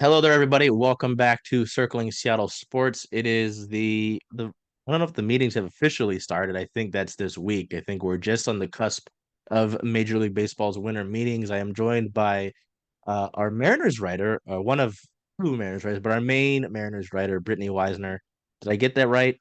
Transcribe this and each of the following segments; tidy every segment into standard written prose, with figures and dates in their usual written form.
Hello there, everybody. Welcome back to Circling Seattle Sports. It is the I don't know if the meetings have officially started. I think that's this week. I think we're just on the cusp of Major League Baseball's winter meetings. I am joined by our Mariners writer, one of two Mariners writers, but our main Mariners writer, Brittany Wisner. Did I get that right?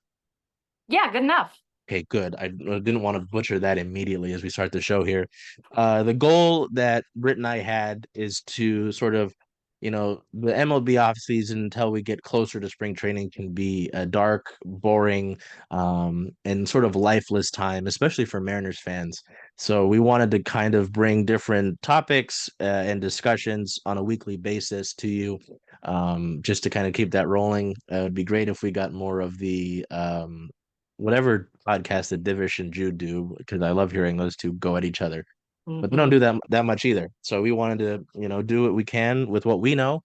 Yeah, good enough. Okay, good. I didn't want to butcher that immediately as we start the show here. The goal that Britt and I had is to sort of, the MLB offseason until we get closer to spring training can be a dark, boring, and sort of lifeless time, especially for Mariners fans. So we wanted to kind of bring different topics and discussions on a weekly basis to you, just to kind of keep that rolling. It would be great if we got more of the whatever podcast that Divish and Jude do, because I love hearing those two go at each other. But they don't Hmm. do that much either. So we wanted to, do what we can with what we know.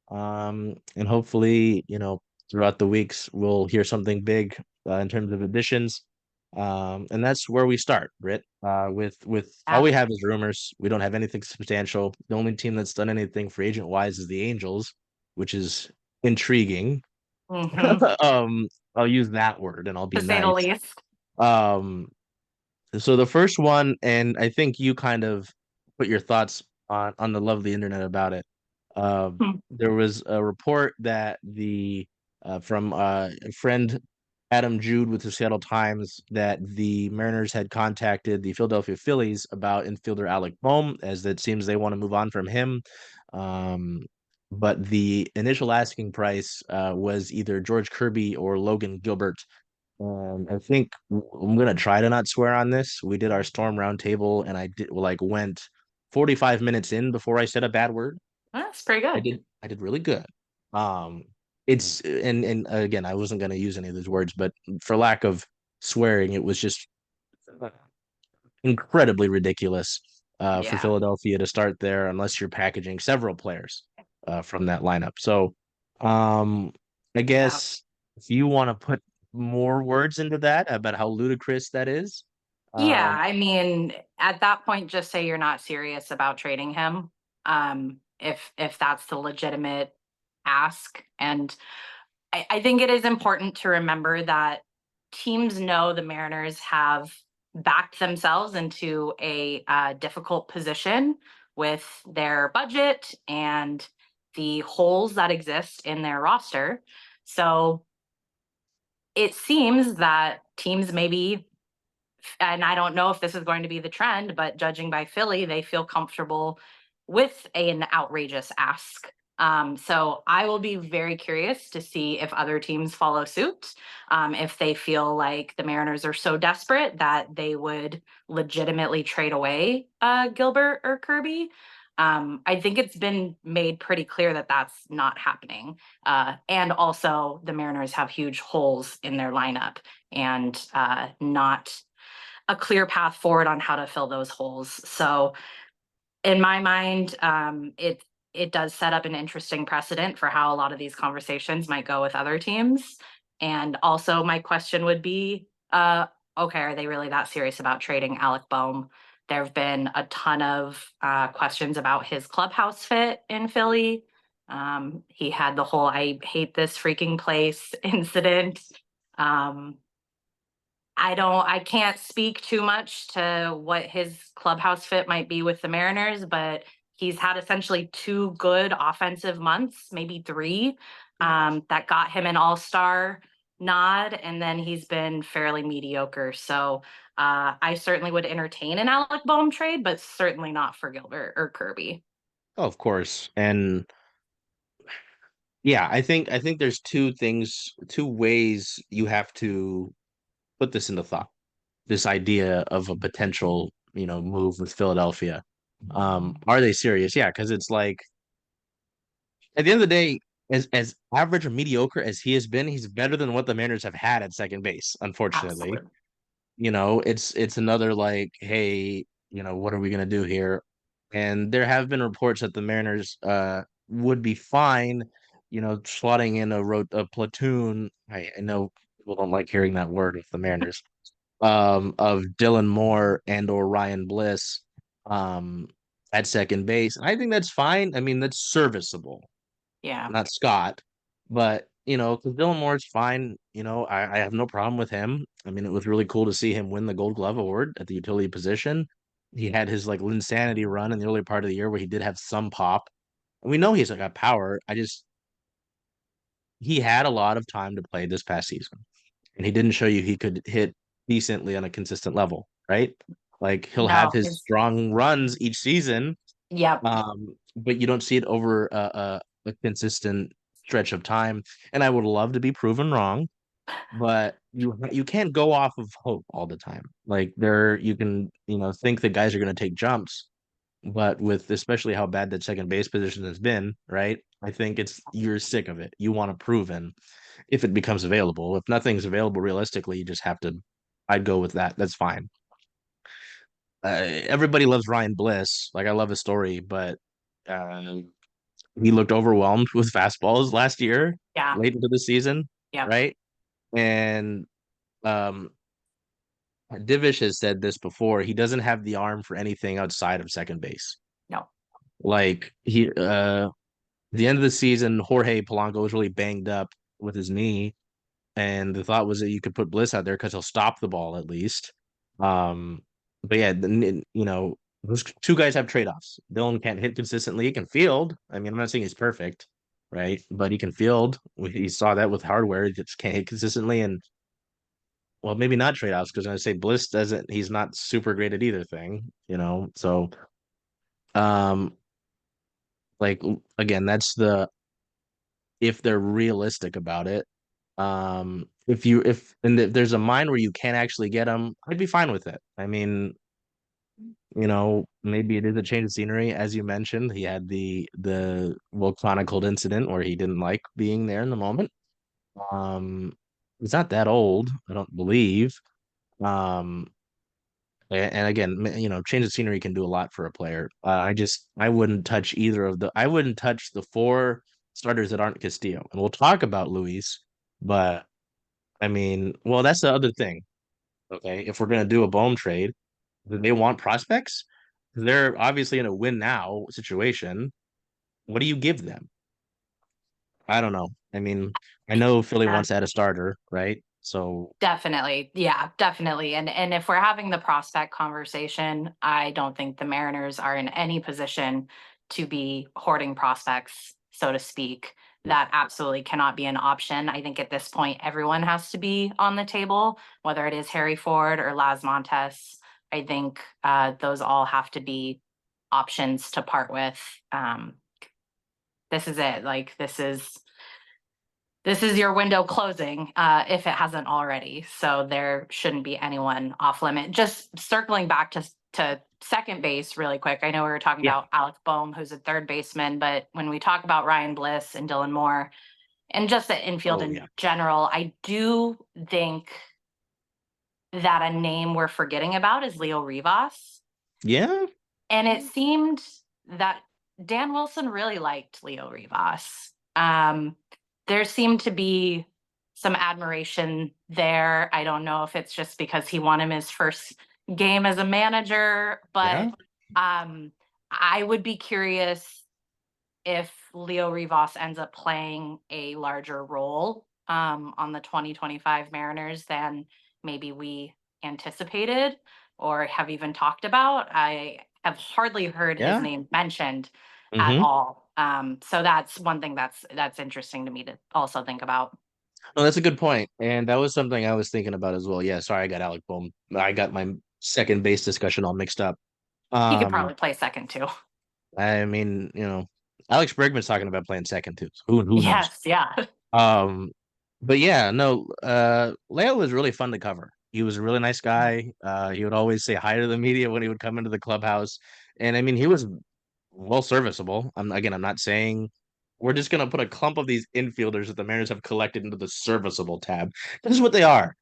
And hopefully, throughout the weeks we'll hear something big in terms of additions. And that's where we start, Britt. With all Yeah. we have is rumors. We don't have anything substantial. The only team that's done anything free agent wise is the Angels, which is intriguing. Hmm. um, I'll use that word and I'll be To say the nice. least. Um, so the first one, and I think you kind of put your thoughts on the lovely internet about it. Hmm. There was a report that the from a friend Adam Jude with the Seattle Times that the Mariners had contacted the Philadelphia Phillies about infielder Alec Bohm, as it seems they want to move on from him. Um, but the initial asking price was either George Kirby or Logan Gilbert. I think I'm gonna try to not swear on this. We did our storm roundtable, and I did like went 45 minutes in before I said a bad word. That's pretty good. I did really good. Um, it's and again, I wasn't gonna use any of those words, but for lack of swearing, it was just incredibly ridiculous for Yeah. Philadelphia to start there unless you're packaging several players from that lineup. So, um, I Yeah. guess if you want to put more words into that about how ludicrous that is, Yeah. um, I mean, at that point, just say you're not serious about trading him. If that's the legitimate ask. And I think it is important to remember that teams know the Mariners have backed themselves into a difficult position with their budget and the holes that exist in their roster. So it seems that teams maybe, and I don't know if this is going to be the trend, but judging by Philly, they feel comfortable with an outrageous ask. So I will be very curious to see if other teams follow suit. If they feel like the Mariners are so desperate that they would legitimately trade away Gilbert or Kirby. I think it's been made pretty clear that that's not happening. And also, the Mariners have huge holes in their lineup and not a clear path forward on how to fill those holes. So in my mind, it does set up an interesting precedent for how a lot of these conversations might go with other teams. And also, my question would be, okay, are they really that serious about trading Alec Bohm? There have been a ton of questions about his clubhouse fit in Philly. He had the whole "I hate this freaking place" incident. Um, I can't speak too much to what his clubhouse fit might be with the Mariners, but he's had essentially two good offensive months, maybe three, that got him an all-star nod, and then he's been fairly mediocre. So I certainly would entertain an Alec Bohm trade, but certainly not for Gilbert or Kirby. oh, of course, and yeah, I think there's two ways you have to put this into thought. This idea of a potential, move with Philadelphia. Are they serious? Yeah, because it's like at the end of the day, as average or mediocre as he has been, he's better than what the Mariners have had at second base, unfortunately. Absolutely. It's another like, hey, what are we gonna do here? And there have been reports that the Mariners would be fine, slotting in a platoon. I know people don't like hearing that word with the Mariners, of Dylan Moore and or Ryan Bliss um at second base. And I think that's fine. I mean, that's serviceable. Yeah. not Scott. But because Dylan Moore's fine. I have no problem with him. I mean, it was really cool to see him win the Gold Glove award at the utility position. He had his like Linsanity run in the early part of the year where he did have some pop. And we know he's got power. He had a lot of time to play this past season, and he didn't show you he could hit decently on a consistent level, right? Like he'll have No, his his strong runs each season, yep. but you don't see it over a consistent stretch of time. And I would love to be proven wrong, but you can't go off of hope all the time. Like you can think that guys are going to take jumps, but with especially how bad that second base position has been, right? I think you're sick of it. You want to proven if it becomes available. If nothing's available realistically, you just have to. I'd go with that. That's fine. Everybody loves Ryan Bliss. Like I love his story, but uh, he looked overwhelmed with fastballs last year, Yeah. late into the season, Yep. right? And um, Divish has said this before. He doesn't have the arm for anything outside of second base. No. Like the end of the season, Jorge Polanco was really banged up with his knee, and the thought was that you could put Bliss out there because he'll stop the ball at least. Um, but yeah, those two guys have trade offs. Dylan can't hit consistently. He can field. I mean, I'm not saying he's perfect, right? But he can field. We saw that with hardware. He just can't hit consistently. And well, maybe not trade offs because I say Bliss doesn't. He's not super great at either thing. So um, like again, that's the if they're realistic about it. If there's a mine where you can't actually get them, I'd be fine with it. I mean, maybe it is a change of scenery, as you mentioned. He had the well chronicled incident where he didn't like being there in the moment. Um, he's not that old, I don't believe. Um, and again, change of scenery can do a lot for a player. I wouldn't touch I wouldn't touch the four starters that aren't Castillo. And we'll talk about Luis, but I mean, well, that's the other thing. Okay, if we're gonna do a Bohm trade, do they want prospects? They're obviously in a win now situation. What do you give them? I don't know. I mean, I know Philly Yeah. wants to add a starter, right? So Definitely. Yeah, definitely. And if we're having the prospect conversation, I don't think the Mariners are in any position to be hoarding prospects, so to speak. That absolutely cannot be an option. I think at this point, everyone has to be on the table, whether it is Harry Ford or Las Montes. I think those all have to be options to part with. This is it. Like this is your window closing if it hasn't already. So there shouldn't be anyone off limit. Just circling back to second base really quick. I know we were talking yeah. about Alec Bohm, who's a third baseman, but when we talk about Ryan Bliss and Dylan Moore and just the infield Oh in yeah. general, I do think that a name we're forgetting about is Leo Rivas. Yeah. And it seemed that Dan Wilson really liked Leo Rivas. There seemed to be some admiration there. I don't know if it's just because he won him his first game as a manager, but Yeah. I would be curious if Leo Rivas ends up playing a larger role on the 2025 Mariners than maybe we anticipated or have even talked about. I have hardly heard his Yeah. name mentioned at Mm-hmm. all. So that's one thing that's interesting to me to also think about. No, that's a good point. And that was something I was thinking about as well. Yeah, sorry, I got Alec Bohm. I got my second base discussion all mixed up. He could Um, probably play second too. I mean, Alex Bregman's talking about playing second too. So who knows? Yes, yeah. Um, but yeah, no, Leo was really fun to cover. He was a really nice guy. He would always say hi to the media when he would come into the clubhouse. And I mean, he was well serviceable. I'm not saying we're just gonna put a clump of these infielders that the Mariners have collected into the serviceable tab. This is what they are.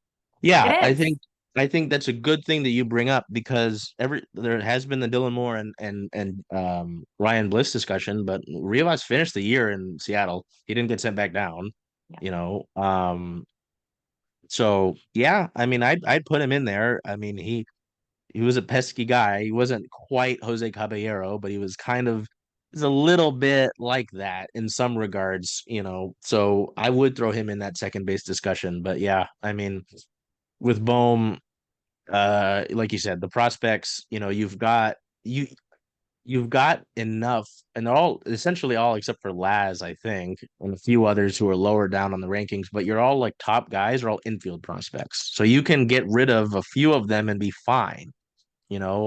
It Yeah, I is. think I think that's a good thing that you bring up because there has been the Dylan Moore and Ryan Bliss discussion, but Rivas finished the year in Seattle. He didn't get sent back down, Yeah. you know. So yeah, I mean, I'd put him in there. I mean, he was a pesky guy. He wasn't quite Jose Caballero, but he was kind of is a little bit like that in some regards, So I would throw him in that second base discussion. But yeah, I mean, with Bohm, like you said, the prospects, you you've got enough, and all essentially all except for Laz, I think, and a few others who are lower down on the rankings, but you're all like top guys are all infield prospects. So you can get rid of a few of them and be fine.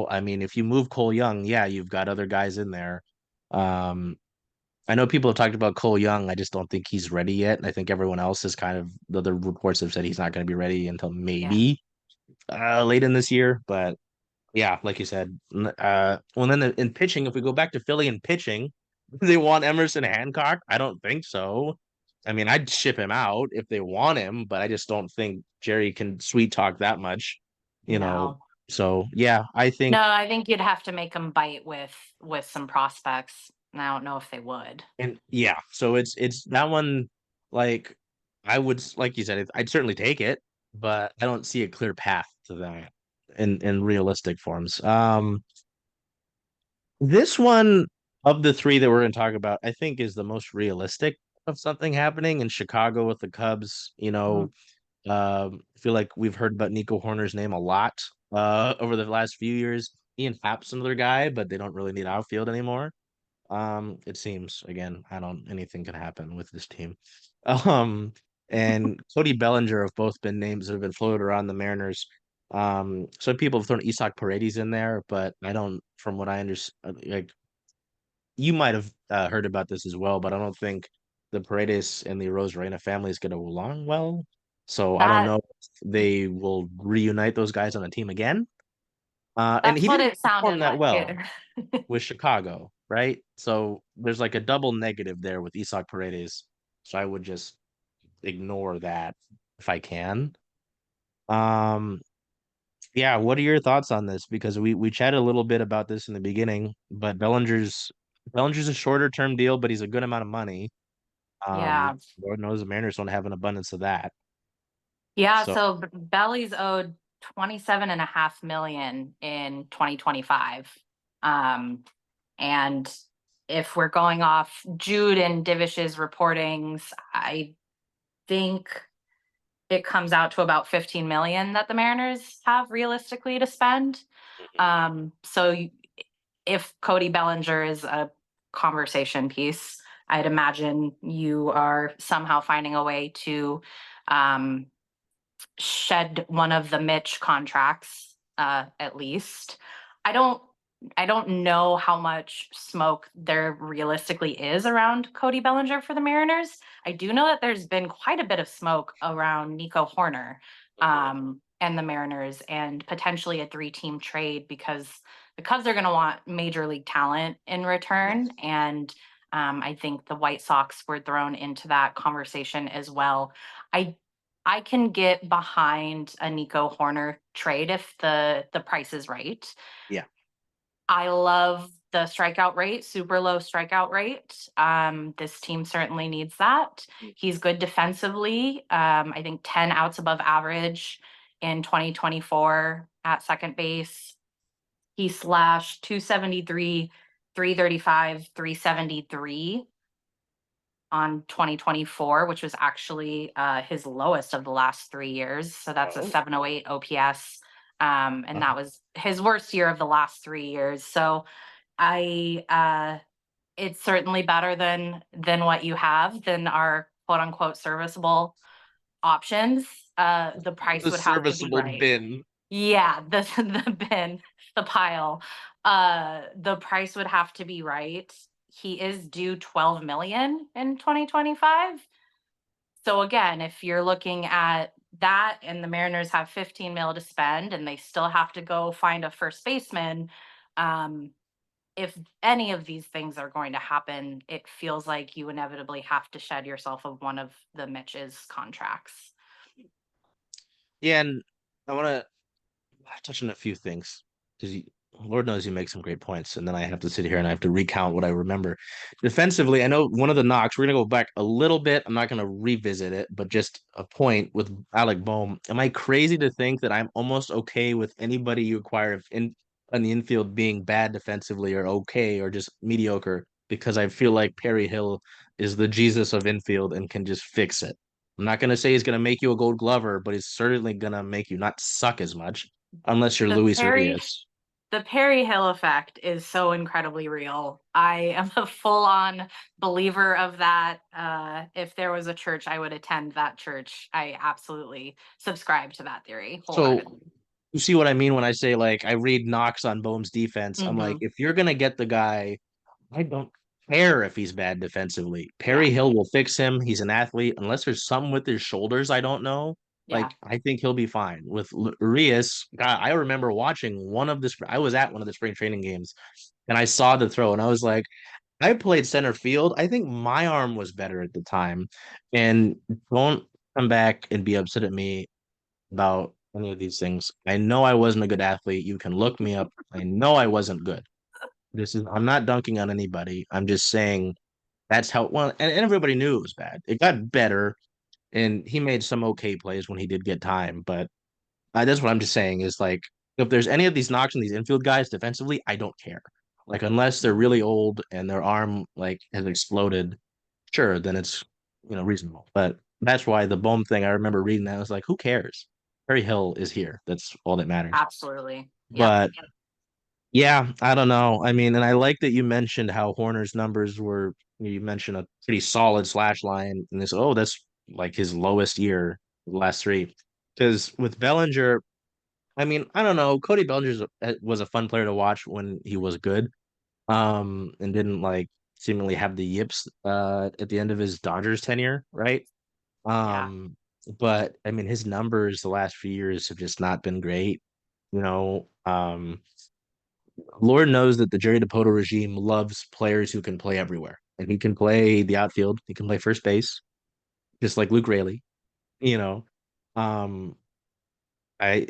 I mean, if you move Cole Young, yeah, you've got other guys in there. Um, I know people have talked about Cole Young. I just don't think he's ready yet. And I think everyone else is kind of the other reports have said he's not going to be ready until Yeah. maybe late in this year. But yeah, like you said, well, then in pitching, if we go back to Philly and pitching, do they want Emerson Hancock? I don't think so. I mean, I'd ship him out if they want him, but I just don't think Jerry can sweet talk that much, you know. No. So yeah, I No, think, I think you'd have to make them bite with some prospects. And I don't know if they would. and yeah, so it's that one. Like I would, like you said, I'd certainly take it, but I don't see a clear path to that in realistic forms. This one of the three that we're going to talk about, I think, is the most realistic of something happening in Chicago with the Cubs. Mhm. I feel like we've heard about Nico Horner's name a lot over the last few years. Ian Happ's another guy, but they don't really need outfield anymore. It seems again, I don't anything can happen with this team. Um, and Cody Bellinger have both been names that have been floated around the Mariners. Some people have thrown Isak Paredes in there, but I don't, from what I understand, like you might have heard about this as well, but I don't think the Paredes and the Rosarena families get along well. So I don't That know if they will reunite those guys on a team again. And that's he what didn't it sounded perform that like. well with Chicago, right? So there's like a double negative there with Isak Paredes. So I would just ignore that if I can. Um, yeah, what are your thoughts on this? Because we chatted a little bit about this in the beginning, but Bellinger's a shorter term deal, but he's a good amount of money. Yeah. Lord knows the Mariners don't have an abundance of that. Yeah, So so Belly's owed 27.5 million in 2025. Um, and if we're going off Jude and Divish's reportings, I think it comes out to about 15 million that the Mariners have realistically to spend. So if Cody Bellinger is a conversation piece, I'd imagine you are somehow finding a way to um, shed one of the Mitch contracts, at least. I don't I don't know how much smoke there realistically is around Cody Bellinger for the Mariners. I do know that there's been quite a bit of smoke around Nico Horner and the Mariners, and potentially a three-team trade because the Cubs are going to want major league talent in return. And I think the White Sox were thrown into that conversation as well. I I can get behind a Nico Horner trade if the price is right. yeah. I love the strikeout rate, super low strikeout rate. This team certainly needs that. He's good defensively. I think 10 outs above average in 2024 at second base. He slashed 273, 335, 373 on 2024, which was actually his lowest of the last 3 years. So that's a Oh, 708 OPS. And that wow. was his worst year of the last 3 years. So I it's certainly better than what you have, than our quote unquote serviceable options. The price The would have to be serviceable right. bin. Yeah, the the bin, the pile. The price would have to be right. He is due 12 million in 2025. So again, if you're looking at that and the Mariners have 15 mil to spend and they still have to go find a first baseman, um, if any of these things are going to happen, it feels like you inevitably have to shed yourself of one of the Mitch's contracts. Yeah, and I want to touch on a few things because Lord knows you make some great points, and then I have to sit here and I have to recount what I remember. Defensively, I know one of the knocks. We're gonna go back a little bit. I'm not gonna revisit it, but just a point with Alec Bohm. Am I crazy to think that I'm almost okay with anybody you acquire in on the infield being bad defensively or okay or just mediocre? because I feel like Perry Hill is the Jesus of infield and can just fix it. I'm not gonna say he's gonna make you a Gold Glover, but he's certainly gonna make you not suck as much unless you're The Luis Perry Urias. the Perry Hill effect is so incredibly real. I am a full-on believer of that. If there was a church, I would attend that church. I absolutely subscribe to that theory So wholeheartedly. you see what I mean when I say like I read knocks on Bohm's defense. I'm like, Hmm. if you're gonna get the guy, I don't care if he's bad defensively. Yeah, Perry Hill will fix him. He's an athlete. Unless there's something with his shoulders I don't know. yeah. Like I think he'll be fine. With Urias, God, I remember watching one of the I was at one of the spring training games and I saw the throw and I was like, I played center field. I think my arm was better at the time. And don't come back and be upset at me about any of these things. I know I wasn't a good athlete. You can look me up. I know I wasn't good. I'm not dunking on anybody. I'm just saying that's how well and everybody knew it was bad. It got better and he made some okay plays when he did get time, but that's what I'm just saying is like if there's any of these knocks on these infield guys defensively, I don't care. Like unless they're really old and their arm like has exploded, sure, then it's reasonable. But that's why the Bohm thing, I remember reading that. I was like, who cares? Perry Hill is here. That's all that matters. Absolutely. Yep. But yeah, I don't know. I mean, and I like that you mentioned how Horner's numbers were, you mentioned a pretty solid slash line, and this, oh, that's like his lowest year, the last three. Because with Bellinger, I mean, I don't know. Cody Bellinger was a fun player to watch when he was good, and didn't like seemingly have the yips at the end of his Dodgers tenure, right? Yeah. Um, but I mean, his numbers the last few years have just not been great. You know, Lord knows that the Jerry DePoto regime loves players who can play everywhere, and he can play the outfield. He can play first base, just like Luke Raley. You know, um, I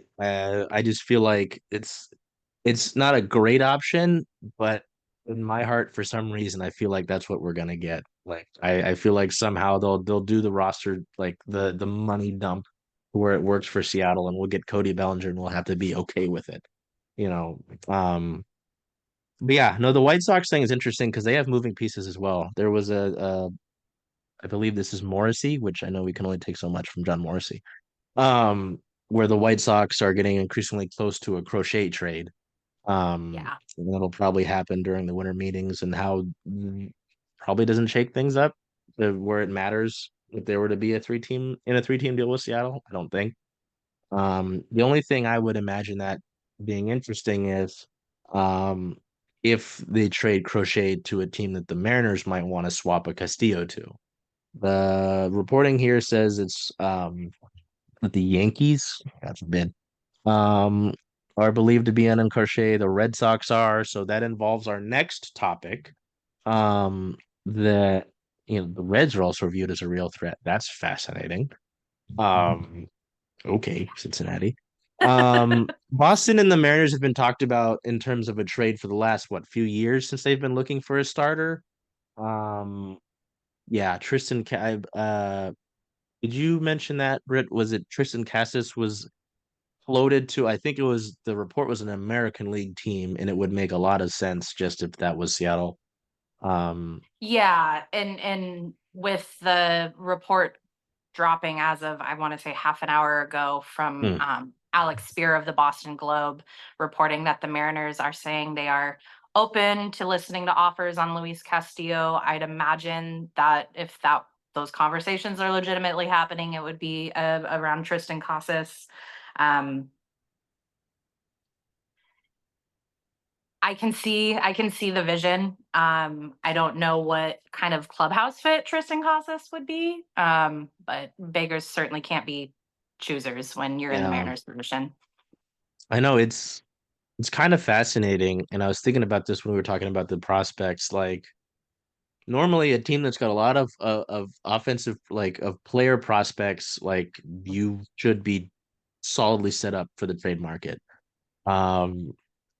just feel like it's not a great option, but in my heart, for some reason, I feel like that's what we're gonna get. Like I feel like somehow they'll do the roster like the money dump where it works for Seattle, and we'll get Cody Bellinger, and we'll have to be okay with it. You know, but yeah, no, the White Sox thing is interesting because they have moving pieces as well. There was I believe this is Morrissey, which I know we can only take so much from John Morrissey. Um, where the White Sox are getting increasingly close to a crochet trade. Yeah. And that'll probably happen during the winter meetings and how probably doesn't shake things up to where it matters if there were to be a three-team deal with Seattle. I don't think. The only thing I would imagine that being interesting is um, if they trade Crochet to a team that the Mariners might want to swap a Castillo to. The reporting here says it's that the Yankees, God forbid, um, are believed to be in Crochet. The Red Sox are, so that involves our next topic. Um, the the Reds are also viewed as a real threat. That's fascinating. Um, Okay, Cincinnati. Boston and the Mariners have been talked about in terms of a trade for the last few years since they've been looking for a starter. Um, yeah, did you mention that, Britt? Was it Tristan Cassis was floated to? I think it was the report was an American League team, and it would make a lot of sense just if that was Seattle. Um, Yeah. And with the report dropping as of, I want to say half an hour ago from hmm, Alec Spear of the Boston Globe reporting that the Mariners are saying they are open to listening to offers on Luis Castillo. I'd imagine that if those conversations are legitimately happening, it would be around Tristan Casas. Um, I can see the vision. I don't know what kind of clubhouse fit Tristan Casas would be. But beggars certainly can't be choosers when you're in the yeah, Mariners position. I know it's kind of fascinating, and I was thinking about this when we were talking about the prospects, like. Normally a team that's got a lot of offensive like of player prospects like you should be solidly set up for the trade market. Um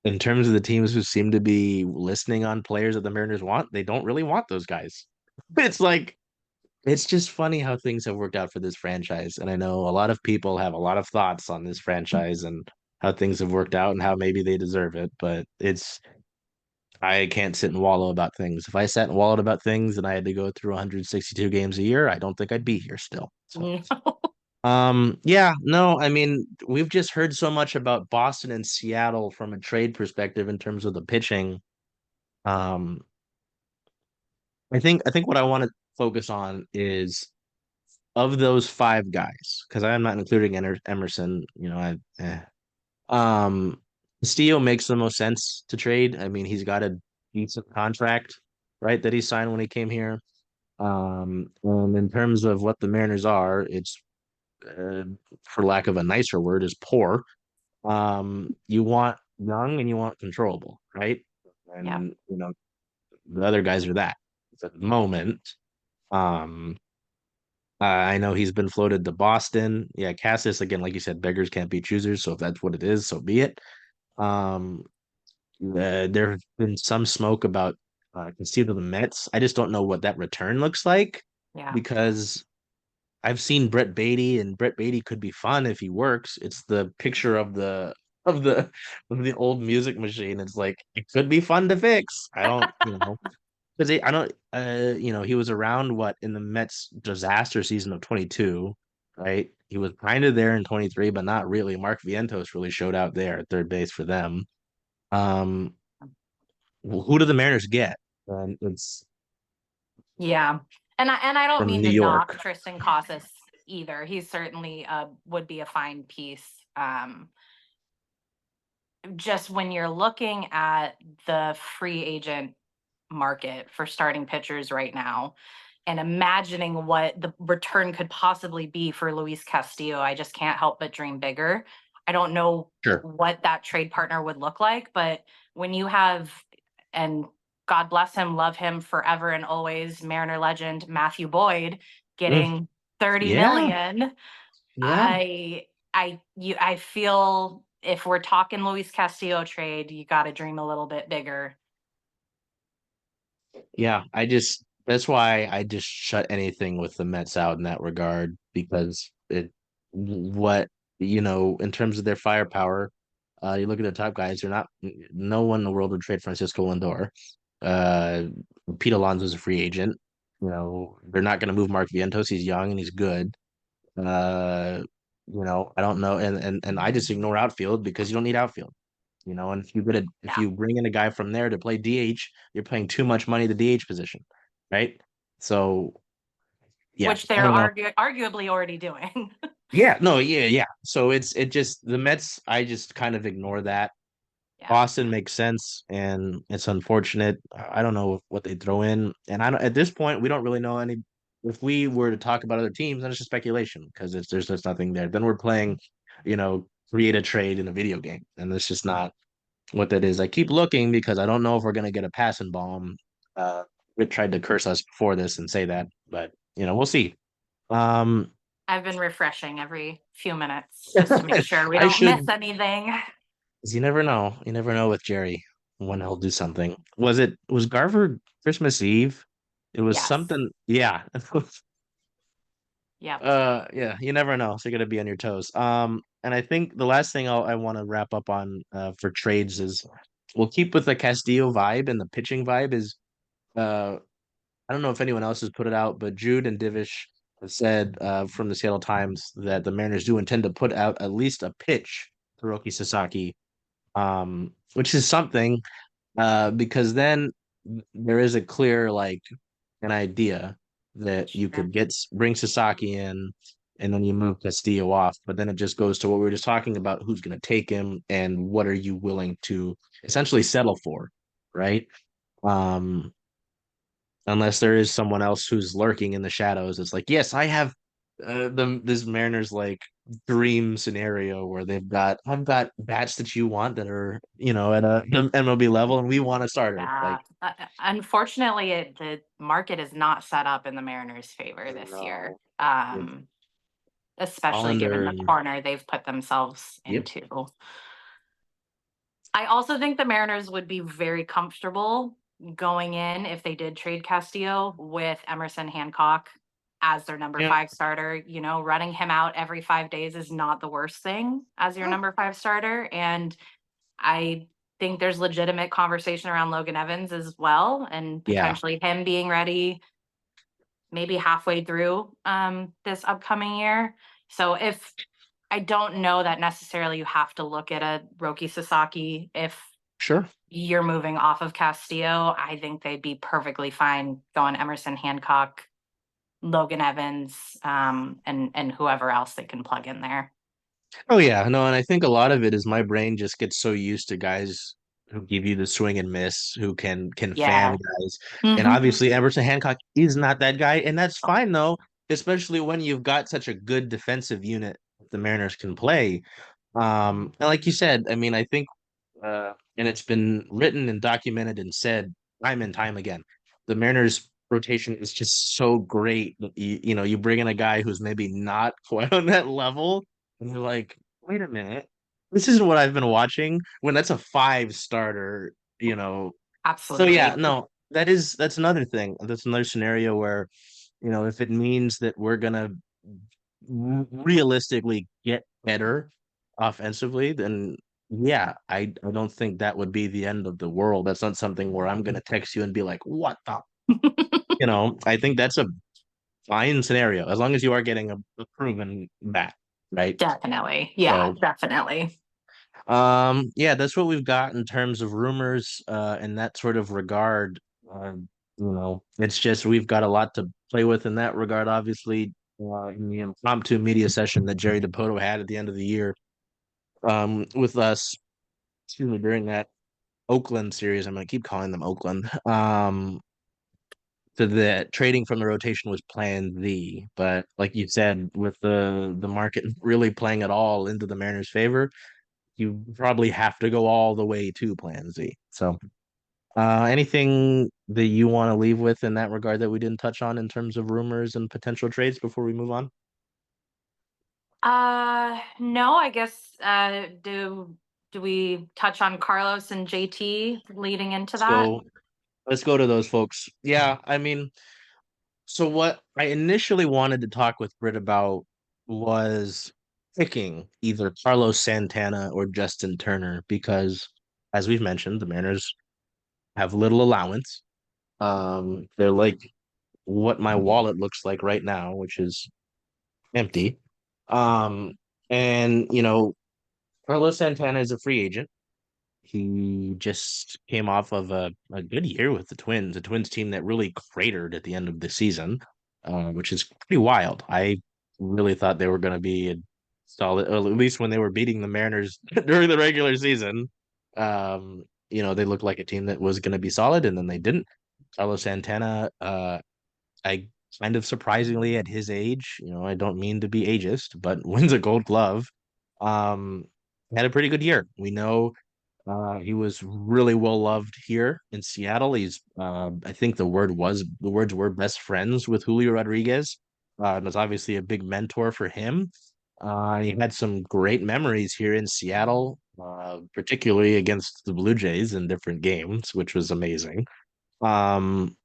in terms of the teams who seem to be listening on players that the Mariners want, they don't really want those guys. It's like it's just funny how things have worked out for this franchise. And I know a lot of people have a lot of thoughts on this franchise and how things have worked out and how maybe they deserve it, but I can't sit and wallow about things. If I sat and wallowed about things and I had to go through 162 games a year, I don't think I'd be here still. So, yeah, no, I mean, we've just heard so much about Boston and Seattle from a trade perspective in terms of the pitching. Um, I think what I want to focus on is of those five guys, because I'm not including Emerson, um, Castillo makes the most sense to trade. I mean, he's got a decent contract, right, that he signed when he came here. And in terms of what the Mariners are, it's uh, for lack of a nicer word, is poor. You want young and you want controllable, right? Yeah. And the other guys are that at the moment. Um, I know he's been floated to Boston. Yeah, Cassis again, like you said, beggars can't be choosers. So if that's what it is, so be it. Um, there have been some smoke about Castillo to the Mets. I just don't know what that return looks like Yeah. because I've seen Brett Beatty, and Brett Beatty could be fun if he works. It's the picture of the of the old music machine. It's like it could be fun to fix. I don't, because I don't, he was around what in the Mets disaster season of 22, right? He was kind of there in 23, but not really. Mark Vientos really showed out there at third base for them. Um, who do the Mariners get? And it's Yeah. And I don't from mean New to knock York. Tristan Casas either. He certainly would be a fine piece. Just when you're looking at the free agent market for starting pitchers right now and imagining what the return could possibly be for Luis Castillo, I just can't help but dream bigger. I don't know Sure. what that trade partner would look like, but when you have, and God bless him, love him forever and always, Mariner legend Matthew Boyd Mm, getting 30 yeah. million, Yeah. I feel if we're talking Luis Castillo trade, you got to dream a little bit bigger. Yeah, that's why I just shut anything with the Mets out in that regard because what in terms of their firepower, you look at the top guys, they're not no one in the world would trade Francisco Lindor. Uh, Pete Alonso's a free agent. They're not going to move Mark Vientos. He's young and he's good. Uh, I don't know, and I just ignore outfield because you don't need outfield. And if Yeah. you bring in a guy from there to play DH, you're paying too much money to DH position, right? So yeah, Which I they're don't know. arguably already doing. Yeah, no, yeah. So it just the Mets. I just kind of ignore that. Yeah. Boston makes sense, and it's unfortunate. I don't know what they throw in, and I don't at this point we don't really know any. If we were to talk about other teams, then it's just speculation because there's just nothing there. Then we're playing, create a trade in a video game, and it's just not what that is. I keep looking because I don't know if we're gonna get a passing bomb. Rick tried to curse us before this and say that, but we'll see. Um, I've been refreshing every few minutes just to make sure we I don't miss should. anything. 'Cause you never know. You never know with Jerry when he'll do something. Was Garver Christmas Eve? It was Yes. something. Yeah. Yep. Yeah. You never know. So you're gonna be on your toes. And I think the last thing I want to wrap up on for trades is we'll keep with the Castillo vibe and the pitching vibe is uh I don't know if anyone else has put it out, but Jude and Divish have said from the Seattle Times that the Mariners do intend to put out at least a pitch to Roki Sasaki, which is something because then there is a clear like an idea that you Sure. could bring Sasaki in and then you move Castillo off, but then it just goes to what we were just talking about: who's going to take him and what are you willing to essentially settle for, right? Um, unless there is someone else who's lurking in the shadows. It's like, yes, I have this Mariners like dream scenario where I've got bats that you want that are at the MLB level, and we want a starter. Like, Unfortunately, the market is not set up in the Mariners' favor this year, no, with especially given Hollander the and corner they've put themselves yep, into. I also think the Mariners would be very comfortable going in if they did trade Castillo with Emerson Hancock as their number yeah, five starter. Running him out every 5 days is not the worst thing as your number five starter. And I think there's legitimate conversation around Logan Evans as well, and Yeah, potentially him being ready maybe halfway through this upcoming year. So if I don't know that necessarily you have to look at a Roki Sasaki if sure. you're moving off of Castillo. I think they'd be perfectly fine going Emerson Hancock, Logan Evans, and whoever else they can plug in there. Oh yeah, no, and I think a lot of it is my brain just gets so used to guys who give you the swing and miss, who can fan Yeah. guys. And Hmm. obviously Emerson Hancock is not that guy, and that's fine though, especially when you've got such a good defensive unit the Mariners can play. And like you said, I mean, I think and it's been written and documented and said time and time again. The Mariners rotation is just so great that you know, you bring in a guy who's maybe not quite on that level, and you're like, wait a minute, this isn't what I've been watching when that's a five starter, you know. So yeah, Absolutely. no, that's another thing. That's another scenario where, you know, if it means that we're gonna realistically get better offensively, then yeah, I don't think that would be the end of the world. That's not something where I'm gonna text you and be like, what the, you know, I think that's a fine scenario as long as you are getting a proven bat, right? Definitely. Yeah, So definitely. yeah, that's what we've got in terms of rumors in that sort of regard. You know, it's just we've got a lot to play with in that regard, obviously. In the impromptu media session that Jerry DePoto had at the end of the year with us, excuse me, during that Oakland series. I'm going to keep calling them Oakland. So the trading from the rotation was plan Z, but like you said, with the market really playing it all into the Mariners' favor, you probably have to go all the way to plan Z. So, anything that you want to leave with in that regard that we didn't touch on in terms of rumors and potential trades before we move on? No, I guess do we touch on Carlos and JT leading into that? So let's go to those folks. Yeah, I mean, so what I initially wanted to talk with Britt about was picking either Carlos Santana or Justin Turner because, as we've mentioned, the Mariners have little allowance. They're like what my wallet looks like right now, which is empty. Um, and you know, Carlos Santana is a free agent. He just came off of a good year with the Twins team that really cratered at the end of the season, which is pretty wild. I really thought they were going to be a solid, or at least when they were beating the Mariners during the regular season. You know, they looked like a team that was going to be solid, and then they didn't. Carlos Santana, I kind of surprisingly at his age, you know, I don't mean to be ageist, but wins a Gold Glove. Um, had a pretty good year. We know he was really well loved here in Seattle. He's, I think the words were best friends with Julio Rodriguez. And was obviously a big mentor for him. He had some great memories here in Seattle, particularly against the Blue Jays in different games, which was amazing. Um,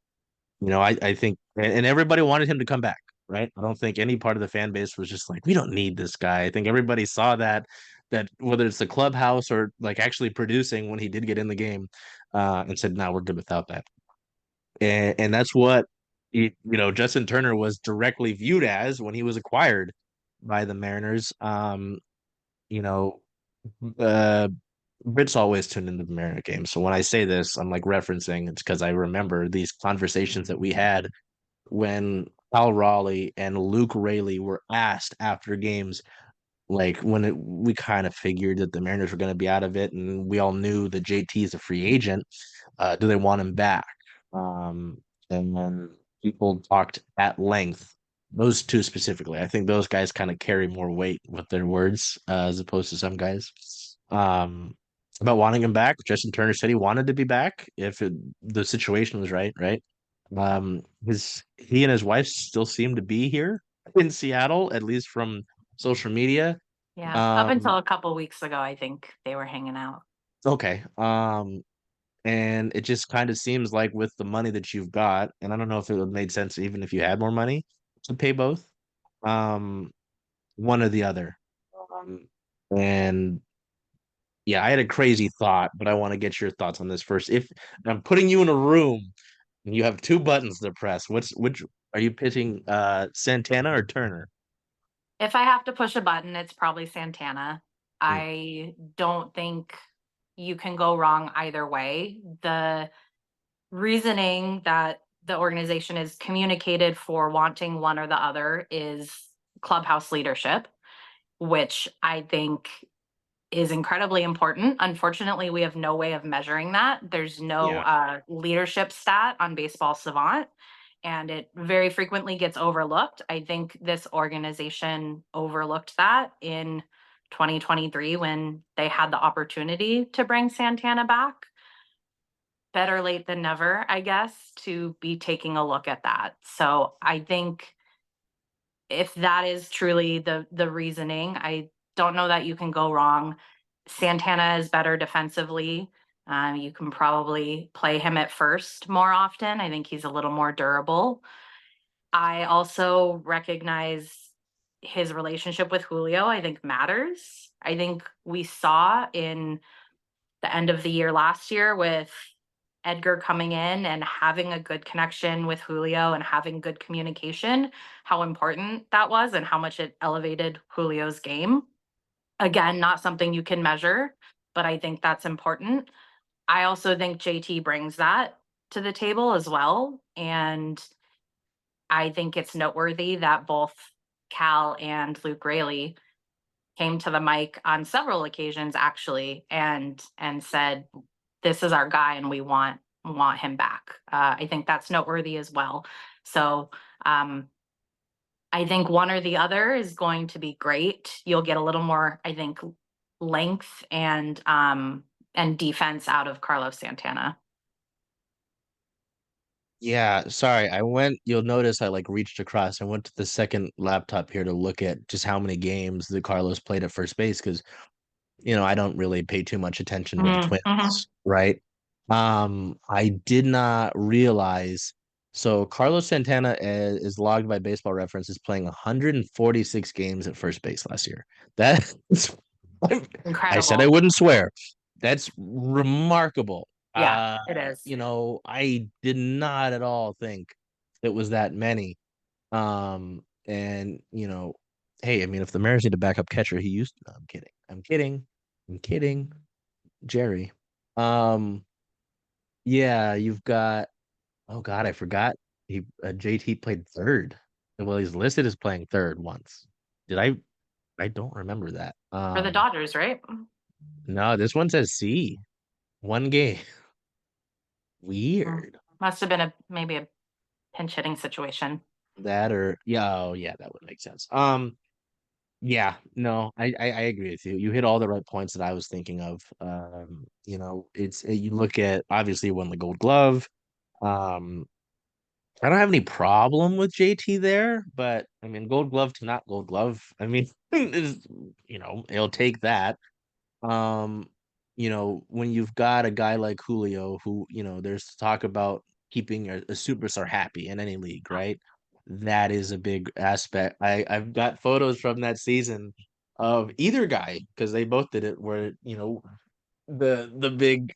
you know, I think, and everybody wanted him to come back, right? I don't think any part of the fan base was just like, we don't need this guy. I think everybody saw that whether it's the clubhouse or like actually producing when he did get in the game, and said, no, we're good without that. And that's what you know, Justin Turner was directly viewed as when he was acquired by the Mariners. You know, uh Britt's always tuned into the Mariner game. So when I say this, I'm like referencing it's because I remember these conversations that we had when Cal Raleigh and Luke Rayleigh were asked after games, like when we kind of figured that the Mariners were going to be out of it, and we all knew that JT is a free agent. Do they want him back? Um, and then people talked at length. Those two specifically, I think those guys kind of carry more weight with their words as opposed to some guys. Um, about wanting him back. Justin Turner said he wanted to be back if the situation was right, right? He and his wife still seem to be here in Seattle, at least from social media. Yeah, up Um, until a couple weeks ago, I think they were hanging out. okay. And it just kind of seems like with the money that you've got, and I don't know if it would have made sense even if you had more money to pay both, um, one or the other. And Yeah, I had a crazy thought, but I want to get your thoughts on this first. If I'm putting you in a room and you have two buttons to press, which are you pitching Santana or Turner? If I have to push a button, it's probably Santana. Mm, I don't think you can go wrong either way. The reasoning that the organization is communicated for wanting one or the other is clubhouse leadership, which I think is incredibly important. Unfortunately, we have no way of measuring that. There's no yeah. leadership stat on Baseball Savant, and it very frequently gets overlooked. I think this organization overlooked that in 2023 when they had the opportunity to bring Santana back. Better late than never, I guess, to be taking a look at that. So I think if that is truly the reasoning, I don't know that you can go wrong. Santana is better defensively. You can probably play him at first more often. I think he's a little more durable. I also recognize his relationship with Julio, I think matters. I think we saw in the end of the year last year with Edgar coming in and having a good connection with Julio and having good communication, how important that was and how much it elevated Julio's game. Again, not something you can measure, but I think that's important. I also think JT brings that to the table as well. And I think it's noteworthy that both Cal and Luke Rayleigh came to the mic on several occasions actually and said, this is our guy and we want him back. I think that's noteworthy as well. So I think one or the other is going to be great. You'll get a little more, I think, length and defense out of Carlos Santana. Yeah, sorry. You'll notice I like reached across. I went to the second laptop here to look at just how many games that Carlos played at first base because I don't really pay too much attention with the Mm-hmm. Twins, right? I did not realize. So Carlos Santana is logged by Baseball Reference is playing 146 games at first base last year. That's I said I Incredible. wouldn't swear. That's remarkable. Yeah, it is. I did not at all think it was that many. And hey, I mean, if the Mariners need a backup catcher, he used to. No, I'm kidding. I'm kidding. I'm kidding. Jerry. Um, yeah, you've got. Oh God, I forgot. JT played third. Well, he's listed as playing third once. Did I? I don't remember that. For the Dodgers, right? No, this one says C. One game. Mm. Weird. Must have been a maybe a pinch hitting situation. That or yeah, oh yeah, that would make sense. Yeah, no, I agree with you. You hit all the right points that I was thinking of. You look at obviously he won the Gold Glove. Um, I don't have any problem with JT there, but I mean, Gold Glove to not Gold Glove. I mean, he'll take that. Um, when you've got a guy like Julio, who, there's talk about keeping a superstar happy in any league, right? That is a big aspect. I've got photos from that season of either guy because they both did it where, the big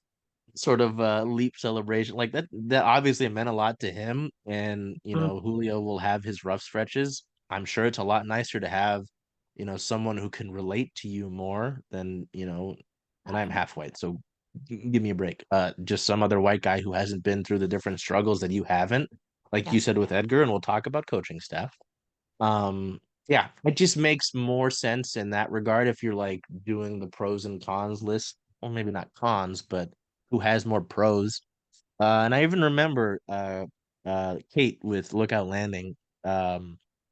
sort of leap celebration like that obviously meant a lot to him and Mm. Julio will have his rough stretches. I'm sure it's a lot nicer to have someone who can relate to you more than and I'm half white, so give me a break. Just some other white guy who hasn't been through the different struggles that you haven't, like Yeah. you said with Edgar, and we'll talk about coaching staff. Yeah, it just makes more sense in that regard if you're like doing the pros and cons list. Well, maybe not cons, but who has more pros. And I even remember Kate with Lookout Landing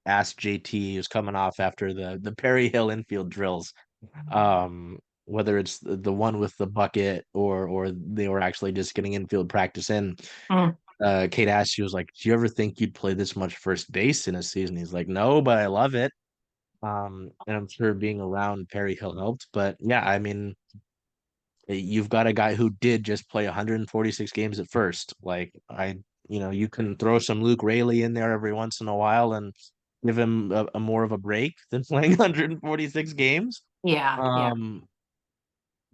asked JT, he was coming off after the Perry Hill infield drills, whether it's the one with the bucket or they were actually just getting infield practice in. Mm. Kate asked, she was like, "Do you ever think you'd play this much first base in a season?" He's like, "No, but I love it." And I'm sure being around Perry Hill helped. But yeah, I mean, you've got a guy who did just play 146 games at first. You can throw some Luke Rayleigh in there every once in a while and give him a more of a break than playing 146 games. Yeah. Yeah. Um,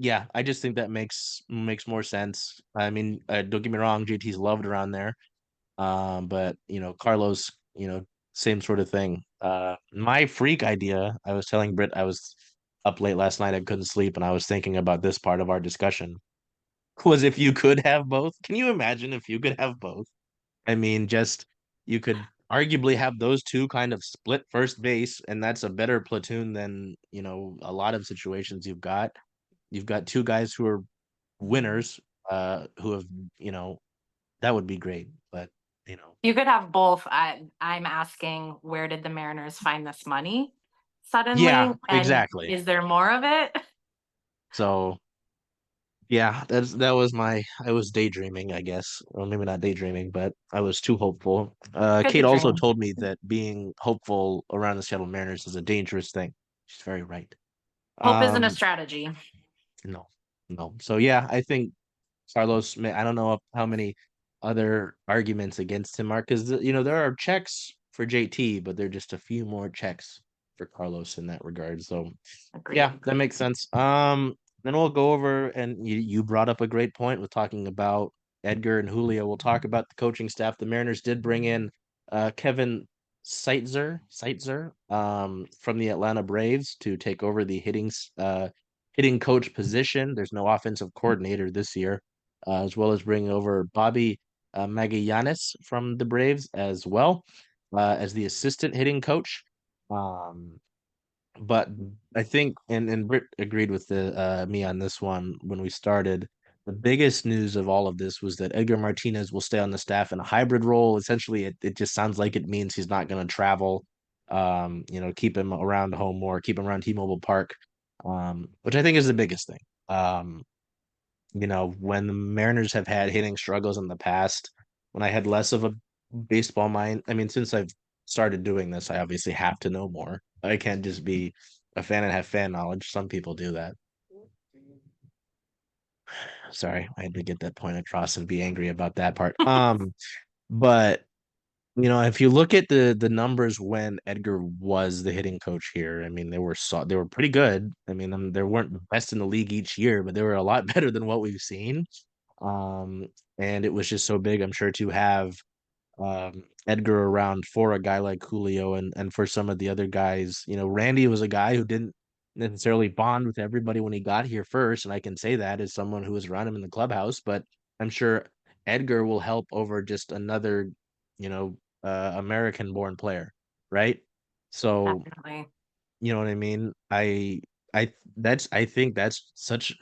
Yeah, I just think that makes more sense. I mean, don't get me wrong, JT's loved around there. But Carlos, same sort of thing. My freak idea, I was telling Britt I was up late last night, I couldn't sleep, and I was thinking about this part of our discussion. Was if you could have both. Can you imagine if you could have both? I mean, just you could arguably have those two kind of split first base, and that's a better platoon than, a lot of situations you've got. You've got two guys who are winners, who have, you know, that would be great. But, you know, You could have both. I'm asking, where did the Mariners find this money yeah, suddenly? And exactly. is there more of it? So yeah, that was I was daydreaming, I guess. Or maybe not daydreaming, but I was too hopeful. Good to Kate also dream. told me that being hopeful around the Seattle Mariners is a dangerous thing. She's very right. Hope isn't a Um, strategy. no, no. So yeah, I think Carlos, I don't know how many other arguments against him are, because there are checks for JT, but there are just a few more checks for Carlos in that regard. So yeah, Agreed. that makes sense. Then we'll go over, and you brought up a great point with talking about Edgar and Julio. We'll talk about the coaching staff. The Mariners did bring in Kevin Seitzer from the Atlanta Braves to take over the hitting coach position. There's no offensive coordinator this year, as well as bringing over Bobby Magallanes from the Braves as well, as the assistant hitting coach. Um, but I think, and Britt agreed with me on this one when we started. The biggest news of all of this was that Edgar Martinez will stay on the staff in a hybrid role. Essentially, it just sounds like it means he's not going to travel. Keep him around home more, keep him around T-Mobile Park, which I think is the biggest thing. When the Mariners have had hitting struggles in the past, when I had less of a baseball mind, I mean, since I've started doing this, I obviously have to know more. I can't just be a fan and have fan knowledge. Some people do that. Sorry, I had to get that point across and be angry about that part. But if you look at the numbers when Edgar was the hitting coach here, I mean, they were pretty good. I mean, they weren't the best in the league each year, but they were a lot better than what we've seen. Um, and it was just so big, I'm sure, to have Edgar around for a guy like Julio, and for some of the other guys. Randy was a guy who didn't necessarily bond with everybody when he got here first, and I can say that as someone who was around him in the clubhouse, but I'm sure Edgar will help over just another, American born player, right? So, Definitely. you know what I mean? I think that's such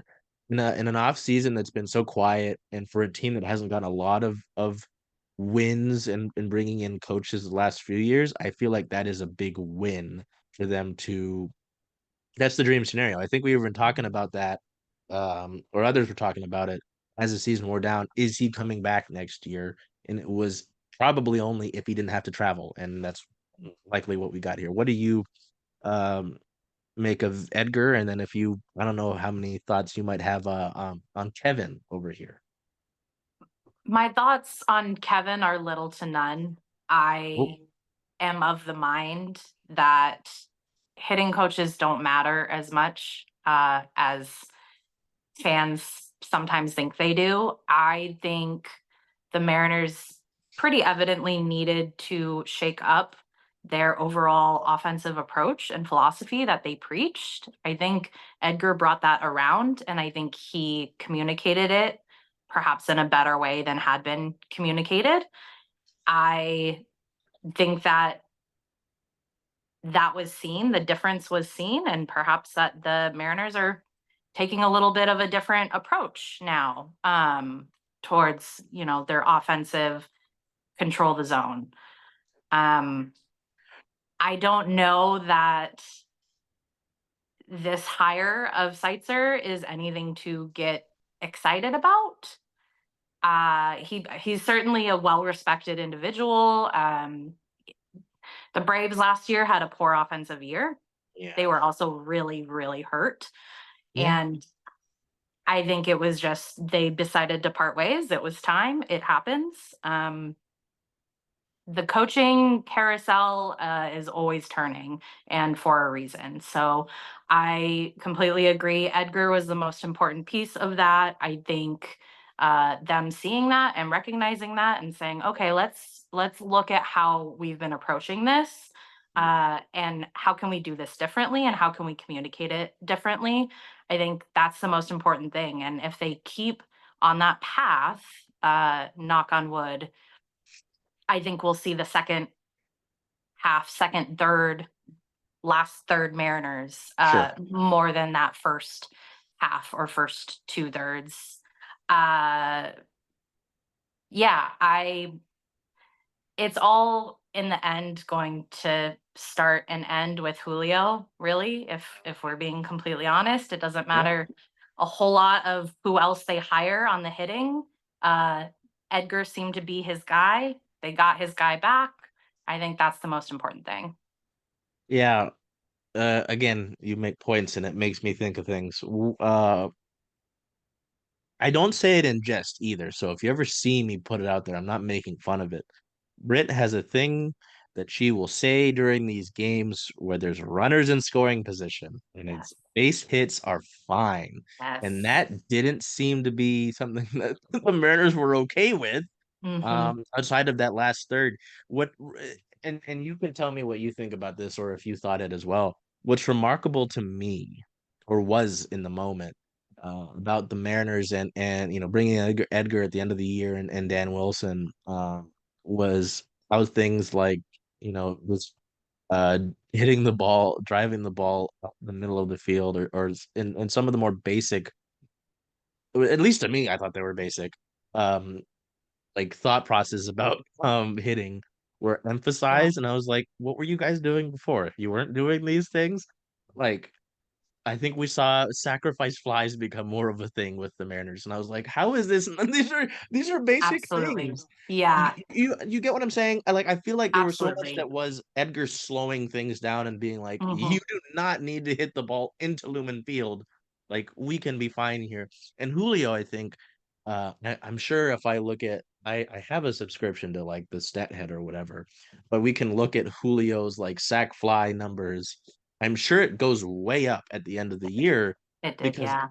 in an off season that's been so quiet, and for a team that hasn't gotten a lot of wins and bringing in coaches the last few years, I feel like that is a big win for them to. That's the dream scenario. I think we were been talking about that, or others were talking about it as the season wore down. Is he coming back next year? And it was probably only if he didn't have to travel, and that's likely what we got here. What do you um make of Edgar? And then I don't know how many thoughts you might have on Kevin over here. My thoughts on Kevin are little to none. Oh, I am of the mind that hitting coaches don't matter as much as fans sometimes think they do. I think the Mariners pretty evidently needed to shake up their overall offensive approach and philosophy that they preached. I think Edgar brought that around, and I think he communicated it perhaps in a better way than had been communicated. I think that was seen, the difference was seen, and perhaps that the Mariners are taking a little bit of a different approach now, towards, their offensive control the zone. Um, I don't know that this hire of Seitzer is anything to get excited about. He's certainly a well-respected individual. The Braves last year had a poor offensive year. They yeah. were also really, really hurt. Yeah. And I think it was just they decided to part ways. It was time. It happens. the coaching carousel is always turning, and for a reason. So I completely agree. Edgar was the most important piece of that. I think them seeing that and recognizing that and saying, okay, let's look at how we've been approaching this, and how can we do this differently, and how can we communicate it differently. I think that's the most important thing. And if they keep on that path, knock on wood, I think we'll see the second half, second, third, last third Mariners Sure. more than that first half or first two thirds. Uh, yeah, it's all in the end going to start and end with Julio, really, if we're being completely honest. It doesn't Yeah. matter a whole lot of who else they hire on the hitting. Uh, Edgar seemed to be his guy. They got his guy back. I think that's the most important thing. Yeah. Again, you make points and it makes me think of things. I don't say it in jest either. So if you ever see me put it out there, I'm not making fun of it. Britt has a thing that she will say during these games where there's runners in scoring position and Yes. it's base hits are fine. And Yes. that didn't seem to be something that the Mariners were okay with. Hmm. Outside of that last third, what and you can tell me what you think about this or if you thought it as well. What's remarkable to me, or was in the moment, about the Mariners and bringing Edgar at the end of the year and Dan Wilson, was how things like was uh hitting the ball, driving the ball up the middle of the field, or in some of the more basic, at least to me, I thought they were basic. Um, like thought process about hitting were Yeah. emphasized, and I was like, what were you guys doing before? You weren't doing these things? Like, I think we saw sacrifice flies become more of a thing with the Mariners, and I was like, how is this? These are basic Absolutely. things. You, Yeah. you get what I'm saying? I feel like there was so much Absolutely. that was Edgar slowing things down and being like, you Hmm. do not need to hit the ball into Lumen Field. Like we can be fine here. And Julio, I think, I'm sure if I look at, I have a subscription to like the stat head or whatever, but we can look at Julio's like sack fly numbers. I'm sure it goes way up at the end of the year It did. because Yeah.